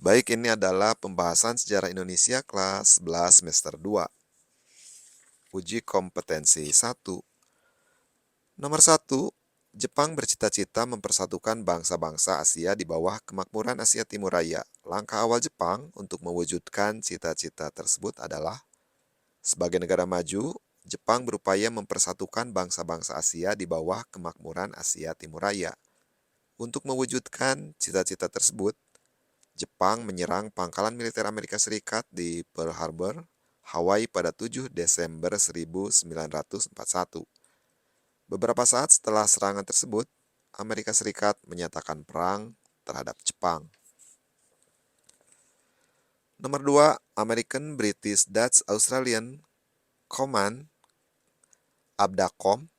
Baik, ini adalah pembahasan sejarah Indonesia kelas 11 semester 2. Uji kompetensi 1. Nomor 1. Jepang bercita-cita mempersatukan bangsa-bangsa Asia di bawah kemakmuran Asia Timur Raya. Langkah awal Jepang untuk mewujudkan cita-cita tersebut adalah: sebagai negara maju, Jepang berupaya mempersatukan bangsa-bangsa Asia di bawah kemakmuran Asia Timur Raya. Untuk mewujudkan cita-cita tersebut, Jepang menyerang pangkalan militer Amerika Serikat di Pearl Harbor, Hawaii pada 7 Desember 1941. Beberapa saat setelah serangan tersebut, Amerika Serikat menyatakan perang terhadap Jepang. Nomor 2, American, British, Dutch, Australian Command (ABDACOM)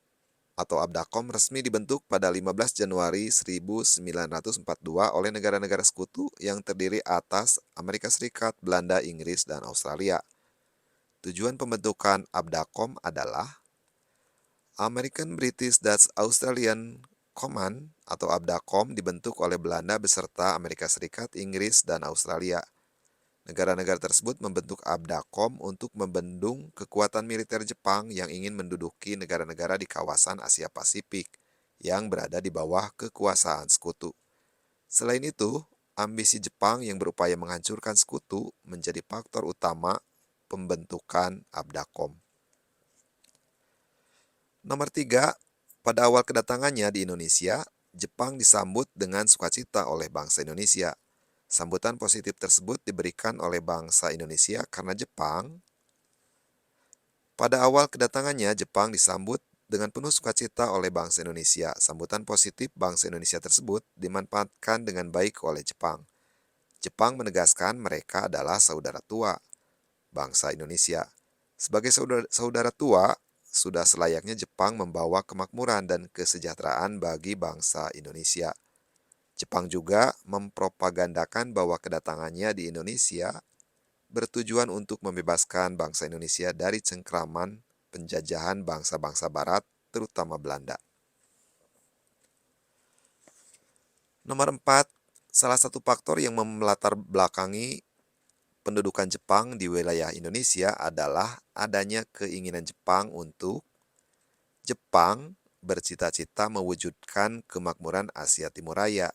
atau ABDACOM resmi dibentuk pada 15 Januari 1942 oleh negara-negara sekutu yang terdiri atas Amerika Serikat, Belanda, Inggris, dan Australia. Tujuan pembentukan ABDACOM adalah: American, British, Dutch, Australian Command atau ABDACOM dibentuk oleh Belanda beserta Amerika Serikat, Inggris, dan Australia. Negara-negara tersebut membentuk ABDACOM untuk membendung kekuatan militer Jepang yang ingin menduduki negara-negara di kawasan Asia Pasifik yang berada di bawah kekuasaan sekutu. Selain itu, ambisi Jepang yang berupaya menghancurkan sekutu menjadi faktor utama pembentukan ABDACOM. Nomor 3, pada awal kedatangannya di Indonesia, Jepang disambut dengan sukacita oleh bangsa Indonesia. Sambutan positif tersebut diberikan oleh bangsa Indonesia karena pada awal kedatangannya, Jepang disambut dengan penuh sukacita oleh bangsa Indonesia. Sambutan positif bangsa Indonesia tersebut dimanfaatkan dengan baik oleh Jepang. Jepang menegaskan mereka adalah saudara tua bangsa Indonesia. Sebagai saudara tua, sudah selayaknya Jepang membawa kemakmuran dan kesejahteraan bagi bangsa Indonesia. Jepang juga mempropagandakan bahwa kedatangannya di Indonesia bertujuan untuk membebaskan bangsa Indonesia dari cengkraman penjajahan bangsa-bangsa Barat, terutama Belanda. Nomor 4, salah satu faktor yang melatar belakangi pendudukan Jepang di wilayah Indonesia adalah adanya keinginan Jepang bercita-cita mewujudkan kemakmuran Asia Timur Raya.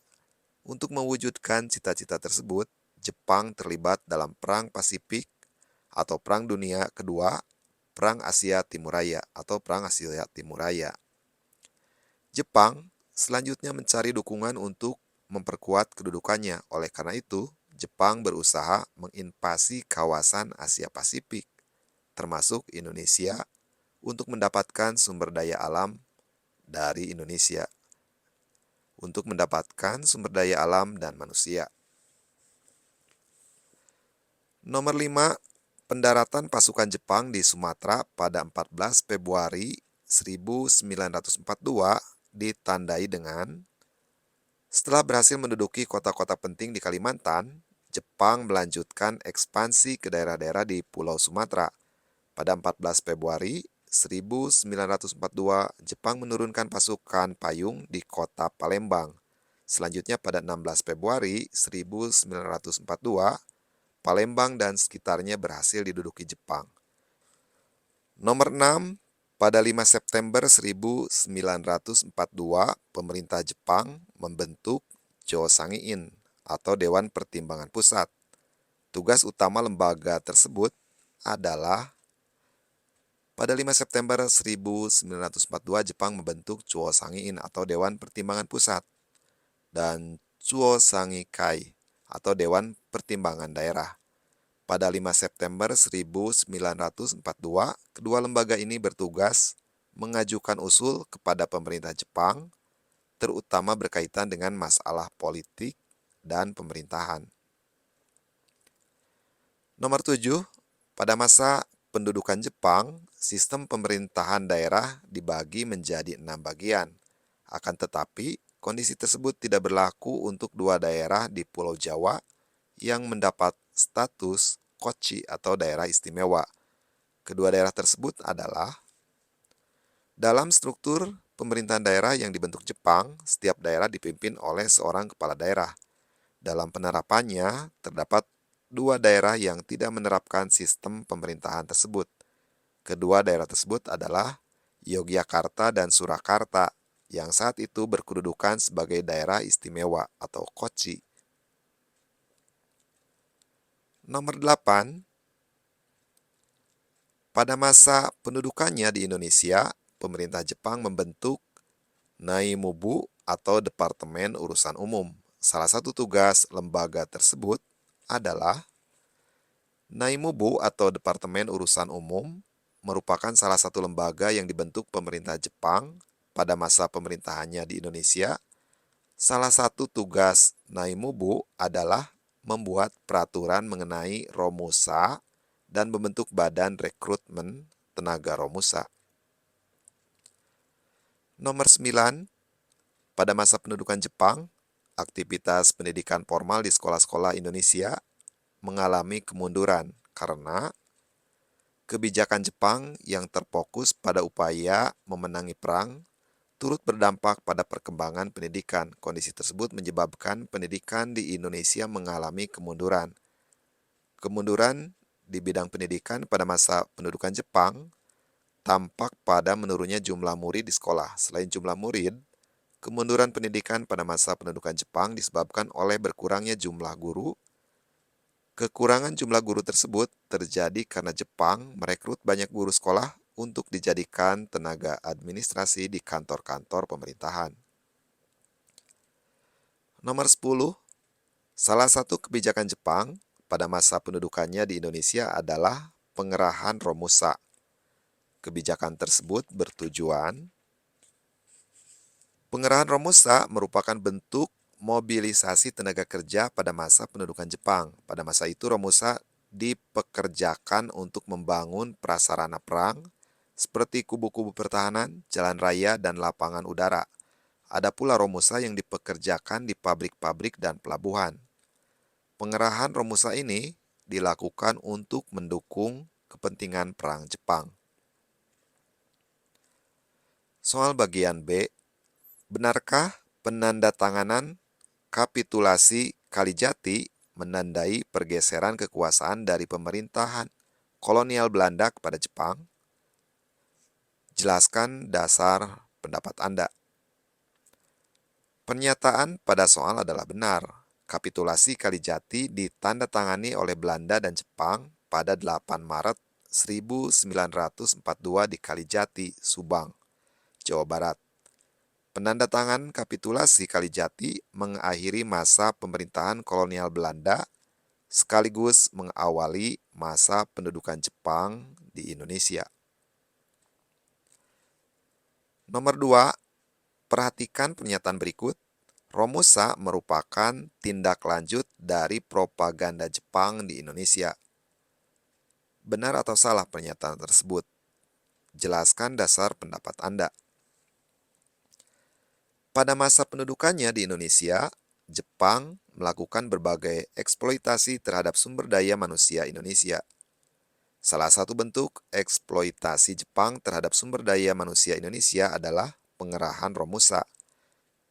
Untuk mewujudkan cita-cita tersebut, Jepang terlibat dalam Perang Pasifik atau Perang Dunia Kedua, Perang Asia Timur Raya atau Perang Asia Timur Raya. Jepang selanjutnya mencari dukungan untuk memperkuat kedudukannya. Oleh karena itu, Jepang berusaha menginvasi kawasan Asia Pasifik, termasuk Indonesia, untuk mendapatkan sumber daya alam dari Indonesia, untuk mendapatkan sumber daya alam dan manusia. Nomor 5, pendaratan pasukan Jepang di Sumatera pada 14 Februari 1942 ditandai dengan: setelah berhasil menduduki kota-kota penting di Kalimantan, Jepang melanjutkan ekspansi ke daerah-daerah di Pulau Sumatera. Pada 14 Februari 1942, Jepang menurunkan pasukan payung di kota Palembang. Selanjutnya pada 16 Februari 1942, Palembang dan sekitarnya berhasil diduduki Jepang. Nomor 6, pada 5 September 1942, pemerintah Jepang membentuk Josangiin atau Dewan Pertimbangan Pusat. Tugas utama lembaga tersebut adalah: pada 5 September 1942, Jepang membentuk Chuosangiin atau Dewan Pertimbangan Pusat dan Chuosangikai atau Dewan Pertimbangan Daerah. Pada 5 September 1942, kedua lembaga ini bertugas mengajukan usul kepada pemerintah Jepang, terutama berkaitan dengan masalah politik dan pemerintahan. Nomor 7, pada masa pendudukan Jepang, sistem pemerintahan daerah dibagi menjadi 6 bagian. Akan tetapi, kondisi tersebut tidak berlaku untuk 2 daerah di Pulau Jawa yang mendapat status Kochi atau daerah istimewa. Kedua daerah tersebut adalah: dalam struktur pemerintahan daerah yang dibentuk Jepang, setiap daerah dipimpin oleh seorang kepala daerah. Dalam penerapannya, terdapat dua daerah yang tidak menerapkan sistem pemerintahan tersebut. Kedua daerah tersebut adalah Yogyakarta dan Surakarta, yang saat itu berkedudukan sebagai daerah istimewa atau Kochi. Nomor 8, pada masa pendudukannya di Indonesia, pemerintah Jepang membentuk Naimubu atau Departemen Urusan Umum. Salah satu tugas lembaga tersebut adalah Naimubu atau Departemen Urusan Umum merupakan salah satu lembaga yang dibentuk pemerintah Jepang pada masa pemerintahannya di Indonesia. Salah satu tugas Naimubu adalah membuat peraturan mengenai Romusa dan membentuk badan rekrutmen tenaga Romusa. Nomor 9, pada masa pendudukan Jepang, aktivitas pendidikan formal di sekolah-sekolah Indonesia mengalami kemunduran karena kebijakan Jepang yang terfokus pada upaya memenangi perang turut berdampak pada perkembangan pendidikan. Kondisi tersebut menyebabkan pendidikan di Indonesia mengalami kemunduran. Kemunduran di bidang pendidikan pada masa pendudukan Jepang tampak pada menurunnya jumlah murid di sekolah. Selain jumlah murid, kemunduran pendidikan pada masa pendudukan Jepang disebabkan oleh berkurangnya jumlah guru. Kekurangan jumlah guru tersebut terjadi karena Jepang merekrut banyak guru sekolah untuk dijadikan tenaga administrasi di kantor-kantor pemerintahan. Nomor 10, salah satu kebijakan Jepang pada masa pendudukannya di Indonesia adalah pengerahan Romusa. Kebijakan tersebut bertujuan pengerahan Romusa merupakan bentuk mobilisasi tenaga kerja pada masa pendudukan Jepang. Pada masa itu Romusa dipekerjakan untuk membangun prasarana perang seperti kubu-kubu pertahanan, jalan raya, dan lapangan udara. Ada pula Romusa yang dipekerjakan di pabrik-pabrik dan pelabuhan. Pengerahan Romusa ini dilakukan untuk mendukung kepentingan perang Jepang. Soal bagian B, benarkah penandatanganan kapitulasi Kalijati menandai pergeseran kekuasaan dari pemerintahan kolonial Belanda kepada Jepang? Jelaskan dasar pendapat Anda. Pernyataan pada soal adalah benar. Kapitulasi Kalijati ditandatangani oleh Belanda dan Jepang pada 8 Maret 1942 di Kalijati, Subang, Jawa Barat. Penandatangan kapitulasi Kalijati mengakhiri masa pemerintahan kolonial Belanda sekaligus mengawali masa pendudukan Jepang di Indonesia. Nomor 2, perhatikan pernyataan berikut. Romusa merupakan tindak lanjut dari propaganda Jepang di Indonesia. Benar atau salah pernyataan tersebut? Jelaskan dasar pendapat Anda. Pada masa pendudukannya di Indonesia, Jepang melakukan berbagai eksploitasi terhadap sumber daya manusia Indonesia. Salah satu bentuk eksploitasi Jepang terhadap sumber daya manusia Indonesia adalah pengerahan Romusa.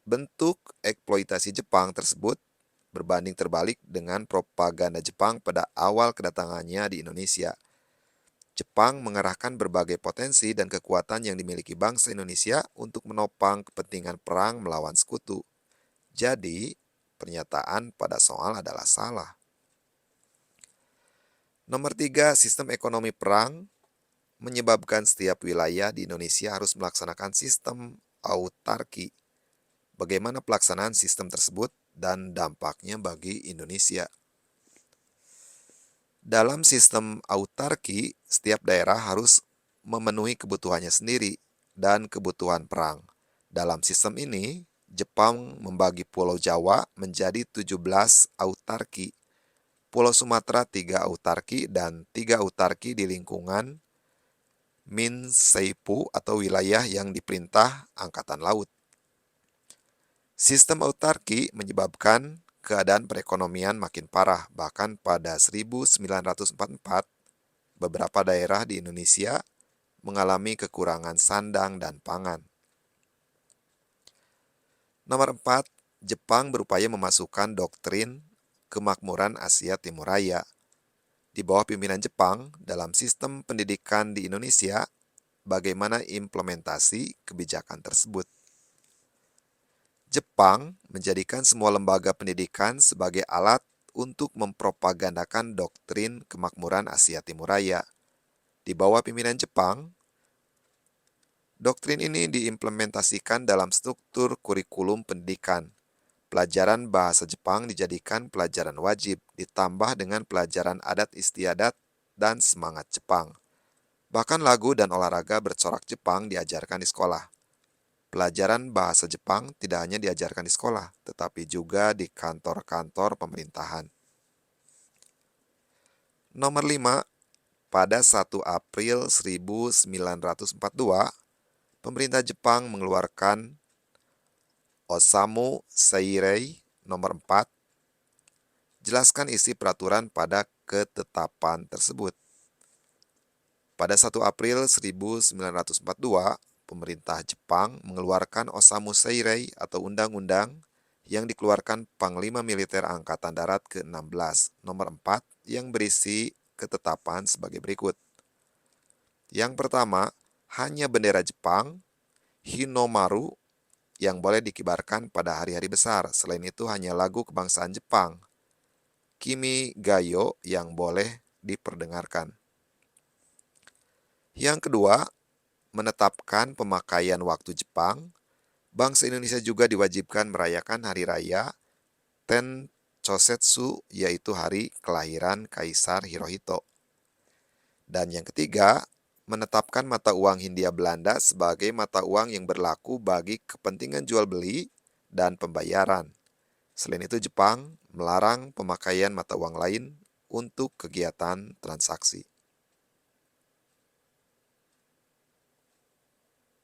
Bentuk eksploitasi Jepang tersebut berbanding terbalik dengan propaganda Jepang pada awal kedatangannya di Indonesia. Jepang mengerahkan berbagai potensi dan kekuatan yang dimiliki bangsa Indonesia untuk menopang kepentingan perang melawan sekutu. Jadi, pernyataan pada soal adalah salah. Nomor 3, sistem ekonomi perang menyebabkan setiap wilayah di Indonesia harus melaksanakan sistem autarki. Bagaimana pelaksanaan sistem tersebut dan dampaknya bagi Indonesia? Dalam sistem autarki, setiap daerah harus memenuhi kebutuhannya sendiri dan kebutuhan perang. Dalam sistem ini, Jepang membagi Pulau Jawa menjadi 17 autarki, Pulau Sumatera 3 autarki, dan 3 autarki di lingkungan Minseipu atau wilayah yang diperintah Angkatan Laut. Sistem autarki menyebabkan keadaan perekonomian makin parah. Bahkan pada 1944, beberapa daerah di Indonesia mengalami kekurangan sandang dan pangan. Nomor 4, Jepang berupaya memasukkan doktrin kemakmuran Asia Timur Raya di bawah pimpinan Jepang dalam sistem pendidikan di Indonesia. Bagaimana implementasi kebijakan tersebut? Jepang menjadikan semua lembaga pendidikan sebagai alat untuk mempropagandakan doktrin kemakmuran Asia Timur Raya. Di bawah pimpinan Jepang, doktrin ini diimplementasikan dalam struktur kurikulum pendidikan. Pelajaran bahasa Jepang dijadikan pelajaran wajib, ditambah dengan pelajaran adat istiadat dan semangat Jepang. Bahkan lagu dan olahraga bercorak Jepang diajarkan di sekolah. Pelajaran bahasa Jepang tidak hanya diajarkan di sekolah, tetapi juga di kantor-kantor pemerintahan. Nomor 5, pada 1 April 1942, pemerintah Jepang mengeluarkan Osamu Seirei nomor 4. Jelaskan isi peraturan pada ketetapan tersebut. Pada 1 April 1942, pemerintah Jepang mengeluarkan Osamu Seirei atau undang-undang yang dikeluarkan Panglima Militer Angkatan Darat ke-16 nomor 4 yang berisi ketetapan sebagai berikut. Yang pertama, hanya bendera Jepang, Hinomaru, yang boleh dikibarkan pada hari-hari besar. Selain itu hanya lagu kebangsaan Jepang, Kimi Gayo, yang boleh diperdengarkan. Yang kedua, menetapkan pemakaian waktu Jepang. Bangsa Indonesia juga diwajibkan merayakan hari raya Tenchosetsu, yaitu hari kelahiran Kaisar Hirohito. Dan yang ketiga, menetapkan mata uang Hindia Belanda sebagai mata uang yang berlaku bagi kepentingan jual beli dan pembayaran. Selain itu, Jepang melarang pemakaian mata uang lain untuk kegiatan transaksi.